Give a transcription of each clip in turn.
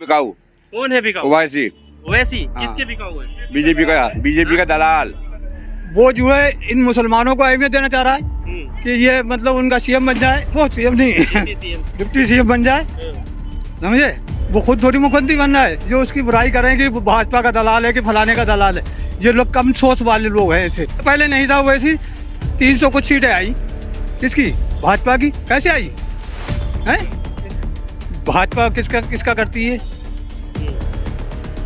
बिकाऊ। कौन है बिकाऊ? ओवैसी। ओवैसी हाँ। किसके बिकाऊ है? बीजेपी का दलाल। वो जो है इन मुसलमानों को अहमियत देना चाह रहा है कि ये मतलब उनका सीएम बन जाए, वो सीएम नहीं डिप्टी सीएम बन जाए, समझे। वो खुद थोड़ी मुख्यमंत्री बन रहा है, जो उसकी बुराई करें कि भाजपा का दलाल है कि फलाने का दलाल है। ये लोग कम सोच वाले लोग हैं ऐसे। पहले नहीं था वैसी 300 कुछ सीटें आई, किसकी? भाजपा की। कैसे आई है? भाजपा किसका करती है?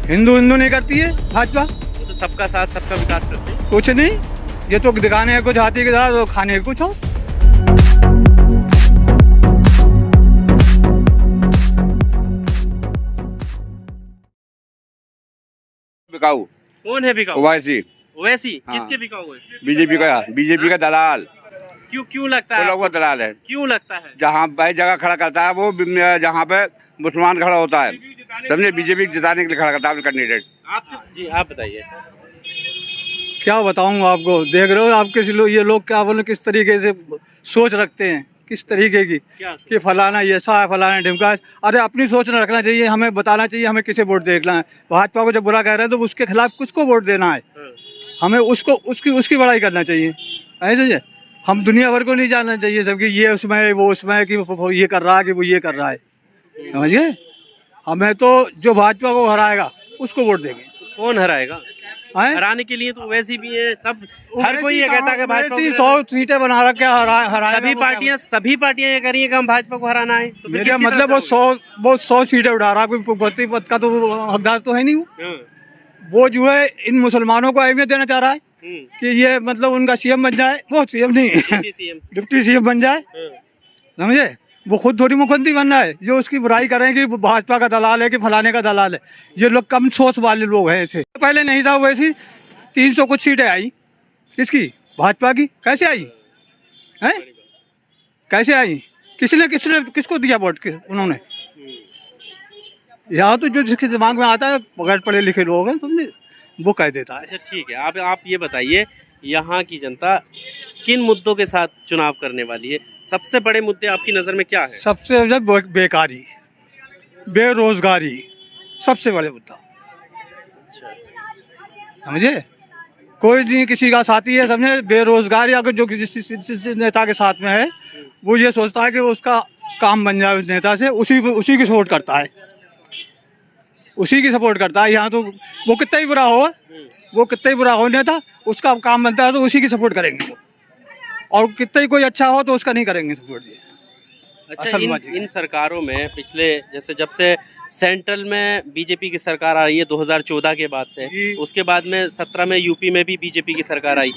हिंदू नहीं करती है भाजपा। तो सबका साथ सबका विकास करते हैं। कुछ नहीं, ये तो दिखाने कुछ हाथी के साथ और खाने कुछ हो। बिकाऊ। कौन है बिकाऊ? ओवैसी। ओवैसी हाँ। किसके बिकाऊ है? बीजेपी का दलाल। क्यों लगता है? वो लोग वो दलाल है। क्यों लगता है? जहाँ भाई जगह खड़ा करता है वो जहाँ पे मुसलमान खड़ा होता है, समझे, बीजेपी जिताने के लिए खड़ा करता है कैंडिडेट। आपसे जी आप बताइए। क्या बताऊं आपको, देख रहे हो आप ये लोग क्या बोले, किस तरीके से सोच रखते हैं, किस तरीके की कि फलाना ऐसा है, फलाना ढिमका है। अरे अपनी सोच न रखना चाहिए, हमें बताना चाहिए हमें किसे वोट देखना है। भाजपा को जब बुरा कह रहे हैं तो उसके खिलाफ किसको वोट देना है, हमें उसको उसकी बड़ाई करना चाहिए। ऐसे हम दुनिया भर को नहीं जानना चाहिए सबकी ये उसमें है वो उसमें है कि वो ये कर रहा है कि वो ये कर रहा है, समझिए। हमें तो जो भाजपा को हराएगा उसको वोट देंगे। कौन हराएगा? हराने के लिए तो वैसी भी है सब, हर कोई ये कहता है कि भाजपा 100 सीटें बना रखे हराएगा। सभी पार्टियां ये कह रही है कि हम भाजपा को हराना है। तो मेरा मतलब वो 100 सीटें उठा रहा, कोई भर्ती पद का तो हकदार तो है नहीं वो जो है इन मुसलमानों को अहमियत देना चाह रहा है कि ये मतलब उनका सीएम बन जाए, वो सीएम नहीं डिप्टी सीएम बन जाए, समझे। वो खुद थोड़ी मुख्यमंत्री बन रहा है, जो उसकी बुराई करें कि भाजपा का दलाल है कि फलाने का दलाल है। ये लोग कम सोच वाले लोग हैं ऐसे। पहले नहीं था वैसी 300 कुछ सीटें आई, किसकी? भाजपा की। कैसे आई है? कैसे आई? किसको दिया वोट उन्होंने? यहाँ तो जो जिसके दिमाग में आता है बगैर पढ़े लिखे लोग हैं, समझे, वो कह देता है। अच्छा ठीक है, आप ये बताइए, यहाँ की जनता किन मुद्दों के साथ चुनाव करने वाली है? सबसे बड़े मुद्दे आपकी नज़र में क्या है? सबसे बेकारी, बेरोजगारी, सबसे बड़े मुद्दा, समझे। कोई नहीं किसी का साथी है, समझे। बेरोजगारी अगर जो जिस नेता के साथ में है वो ये सोचता है कि उसका काम बन जाए उस नेता से, उसी की सपोर्ट करता है, उसी की सपोर्ट करता है। यहाँ तो वो कितना ही बुरा हो नेता, उसका काम बनता है तो उसी की सपोर्ट करेंगे वो, और कितना ही कोई अच्छा हो तो उसका नहीं करेंगे सपोर्ट। अच्छा इन सरकारों में पिछले जैसे जब से सेंट्रल में बीजेपी की सरकार आई है 2014 के बाद से, उसके बाद में 17 में यूपी में भी बीजेपी की सरकार आई,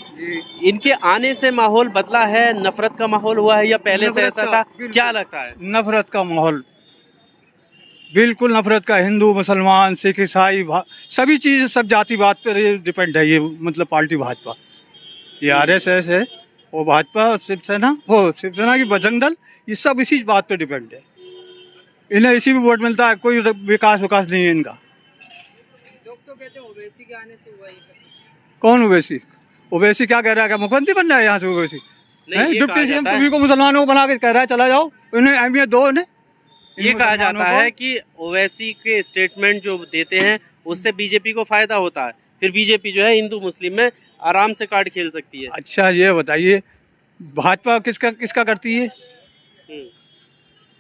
इनके आने से माहौल बदला है? नफरत का माहौल हुआ है या पहले से ऐसा था? क्या लगता है? नफरत का माहौल, बिल्कुल नफरत का। हिंदू मुसलमान सिख ईसाई सभी चीज़, सब जातिवाद पर डिपेंड है ये, मतलब पार्टी भाजपा। ये RSS है, वो भाजपा, शिवसेना की बजरंग दल, ये सब इसी बात पे डिपेंड है। इन्हें इसी में वोट मिलता है, कोई विकास नहीं है इनका। लोग तो कहते हैं ओवैसी के आने से हुआ ये। कौन ओवैसी? ओवैसी क्या कह रहा है? क्या मुख्यमंत्री बन रहा है यहाँ से ओवैसी? डिप्टी सीएम सभी को मुसलमानों को बना के कह रहा है चला जाओ, उन्हें अहमियत दो। उन्हें ये कहा जाता है कि ओवैसी के स्टेटमेंट जो देते हैं उससे बीजेपी को फायदा होता है, फिर बीजेपी जो है हिंदू मुस्लिम में आराम से कार्ड खेल सकती है। अच्छा ये बताइए, भाजपा किसका करती है?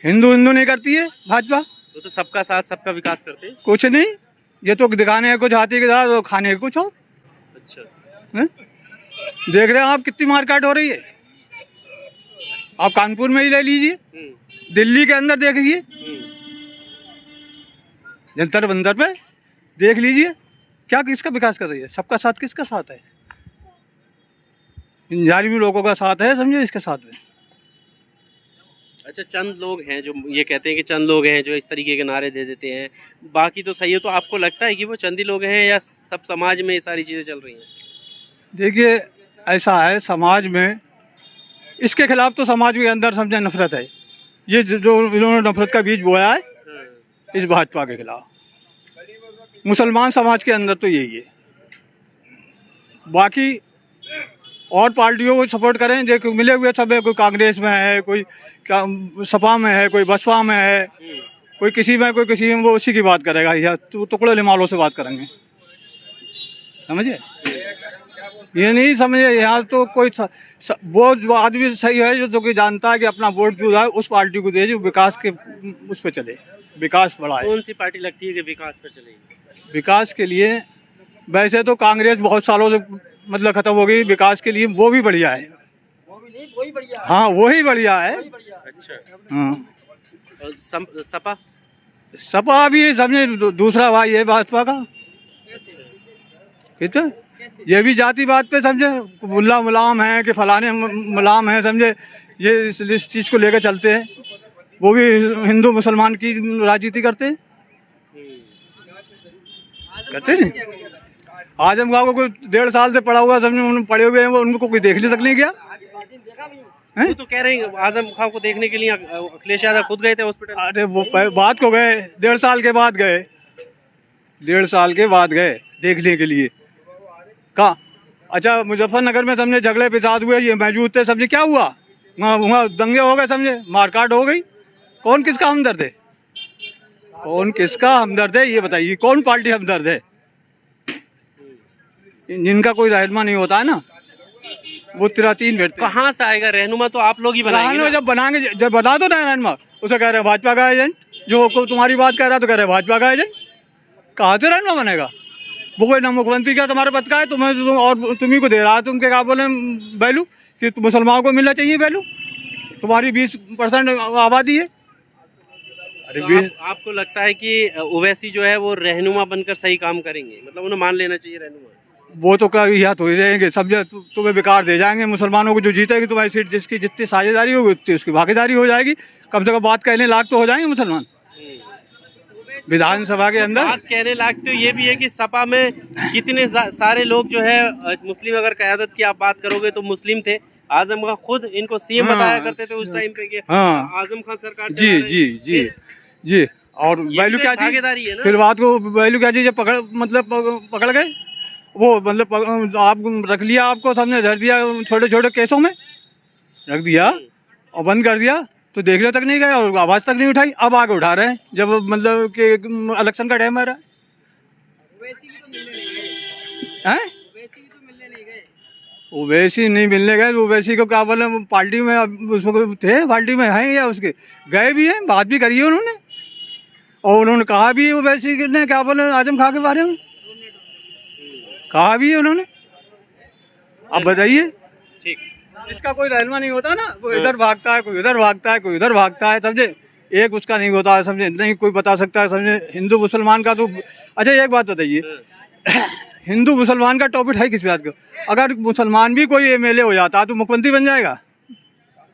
हिंदू नहीं करती है भाजपा। तो सबका साथ सबका विकास करते हैं। कुछ नहीं, ये तो दिखाने कुछ हाथी के साथ और खाने कुछ हो। अच्छा देख रहे हैं आप कितनी मारकाट हो रही है। आप कानपुर में ही ले लीजिए, दिल्ली के अंदर देखिए, जंतर मंतर पे देख लीजिए, क्या किसका विकास कर रही है? सबका साथ किसका साथ है? इन जालिम लोगों का साथ है, समझे, इसके साथ में। अच्छा चंद लोग हैं जो ये कहते हैं कि चंद लोग हैं जो इस तरीके के नारे दे देते हैं, बाकी तो सही है। तो आपको लगता है कि वो चंद ही लोग हैं या सब समाज में ये सारी चीज़ें चल रही हैं? देखिए ऐसा है, समाज में इसके खिलाफ तो समाज के अंदर समझे नफरत है। ये जो इन्होंने नफरत का बीज बोया है इस भाजपा के खिलाफ, मुसलमान समाज के अंदर तो यही है। बाकी और पार्टियों को सपोर्ट करें, देखो मिले हुए सब है, कोई कांग्रेस में है, कोई सपा में है, कोई बसपा में कोई किसी में वो उसी की बात करेगा, या टुकड़े लिमालों से बात करेंगे, समझे? ये नहीं समझे, यहाँ तो कोई वो जो आदमी सही है जो कि जानता है कि अपना वोट जो है उस पार्टी को दे जो विकास के उस पर चले, विकास बढ़ाए। कौन सी पार्टी लगती है कि विकास पर चलेगी? विकास के लिए वैसे तो कांग्रेस बहुत सालों से मतलब खत्म हो गई, विकास के लिए वो भी बढ़िया है, वही बढ़िया। हाँ वही बढ़िया है। अच्छा, हाँ और सपा? सपा भी समझे दूसरा भाई है भाजपा का, ठीक है? ये भी जातिवाद पे समझे मुल्ला मुलाम है कि फलाने मुलाम है, समझे ये इस चीज़ को लेकर चलते हैं। वो भी हिंदू मुसलमान की राजनीति करते हैं, करते नहीं। आजम खां को कोई 1.5 साल से पड़ा हुआ समझे, उन्होंने पड़े हुए हैं, वो उनको कोई देखने तक नहीं गया है? वो तो कह रहे हैं आजम खां को देखने के लिए अखिलेश यादव खुद गए थे हॉस्पिटल। अरे वो बात को गए, 1.5 साल के बाद गए, 1.5 साल के बाद गए देखने के लिए। कहाँ? अच्छा मुजफ्फरनगर में समझे झगड़े फिसाद हुए, ये मौजूद थे, समझे क्या हुआ वहाँ दंगे हो गए, समझे मारकाट हो गई। कौन किसका हमदर्द है? कौन किसका हमदर्द है ये बताइए, कौन पार्टी हमदर्द है? जिनका कोई रहनुमा नहीं होता है ना, वो 3 बैठते। कहाँ से आएगा रहनुमा? तो आप लोग ही बनाएंगे ना। जब बनाएंगे, जब बता दो ना रहनुमा, उसे कह रहे हैं भाजपा का एजेंट, जो तुम्हारी बात कह रहा है तो कह रहे हैं भाजपा का एजेंट। कहाँ से रहनुमा बनेगा? वो कोई ना मुख्यमंत्री क्या तुम्हारे पद का है, तुम्हें और तुम्ही को दे रहा है, तुम क्या बोले वैल्यू कि मुसलमानों को मिलना चाहिए वैल्यू, तुम्हारी 20% आबादी है। अरे तो आपको लगता है कि ओवैसी जो है वो रहनुमा बनकर सही काम करेंगे, मतलब उन्हें मान लेना चाहिए रहनुमा? वो तो क्या यहाँ थोड़ी रहेंगे, समझे तुम्हें बेकार दे जाएंगे। मुसलमानों को जो जीतेगी तुम्हारी सीट, जिसकी जितनी साझेदारी होगी उतनी उसकी भागीदारी हो जाएगी, कम से कम बात कहने लायक तो हो जाएंगे मुसलमान विधानसभा के अंदर। बात कहने लायक तो ये भी है कि सपा में कितने सारे लोग जो है मुस्लिम, अगर क़यादत की आप बात करोगे तो मुस्लिम थे। आजम खां खुद इनको सीएम बताया करते थे उस टाइम पे कि आजम खां सरकार जी जी जी जी। और वैल्यू क्या भागीदारी है ना, फिर बात को वैल्यू क्या चीज पकड़ गए वो, मतलब आप रख लिया, आपको सबने धर दिया छोटे छोटे केसों में रख दिया और बंद कर दिया, तो देखने तक नहीं गए और आवाज़ तक नहीं उठाई। अब आगे उठा रहे हैं जब मतलब कि इलेक्शन का टाइम आ रहा है। ओवैसी नहीं मिलने गए, ओवैसी को क्या बोले पार्टी में, उसको थे पार्टी में हैं या उसके गए भी हैं, बात भी करी है उन्होंने, और उन्होंने कहा भी ओवैसी ने क्या बोले आजम खां के बारे में कहा भी है उन्होंने। अब बताइए, ठीक, जिसका कोई रहनुमा नहीं होता ना, वो इधर भागता है, कोई उधर भागता है, कोई उधर भागता है, समझे एक उसका नहीं होता है, समझे नहीं कोई बता सकता है, समझे हिंदू मुसलमान का तो। अच्छा एक बात बताइए, हिंदू मुसलमान का टॉपिक है किस बात का? अगर मुसलमान भी कोई एमएलए हो जाता है तो मुख्यमंत्री बन जाएगा,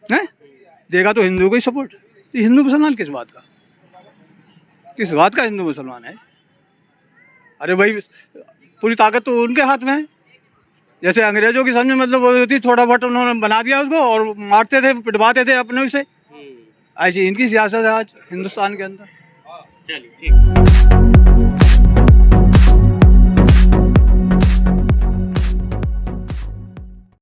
हैं? देगा तो हिंदू को ही सपोर्ट। हिंदू मुसलमान किस बात का, किस बात का हिंदू मुसलमान है? अरे भाई पूरी ताकत तो उनके हाथ में है। जैसे अंग्रेजों की समझ मतलब वो होती, थोड़ा बहुत उन्होंने बना दिया उसको और मारते थे पिटवाते थे अपने से, ऐसी इनकी सियासत है आज हिंदुस्तान के अंदर। चलिए ठीक।